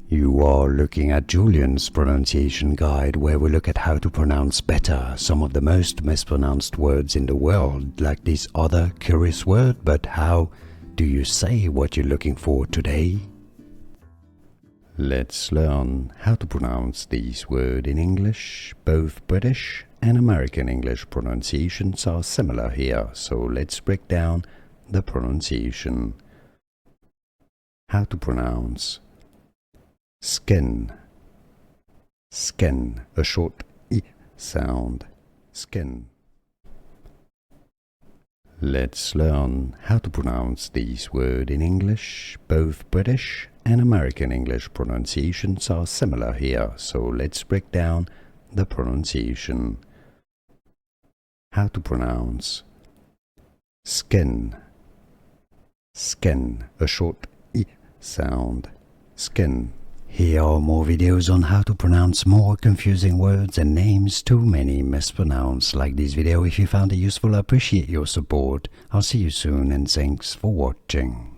You are looking at Julian's pronunciation guide, where we look at how to pronounce better some of the most mispronounced words in the world, like this other curious word. But how do you say what you're looking for today? Let's learn how to pronounce this word in English. Both British and American English pronunciations are similar here, so let's break down the pronunciation. How to pronounce skin. Skin, a short I sound. Skin. Let's learn how to pronounce this word in English. Both British and American English pronunciations are similar here, so let's break down the pronunciation. How to pronounce skin. Skin, a short I sound. Skin. Here are more videos on how to pronounce more confusing words and names too many mispronounced. Like this video if you found it useful. I appreciate your support. I'll see you soon and thanks for watching.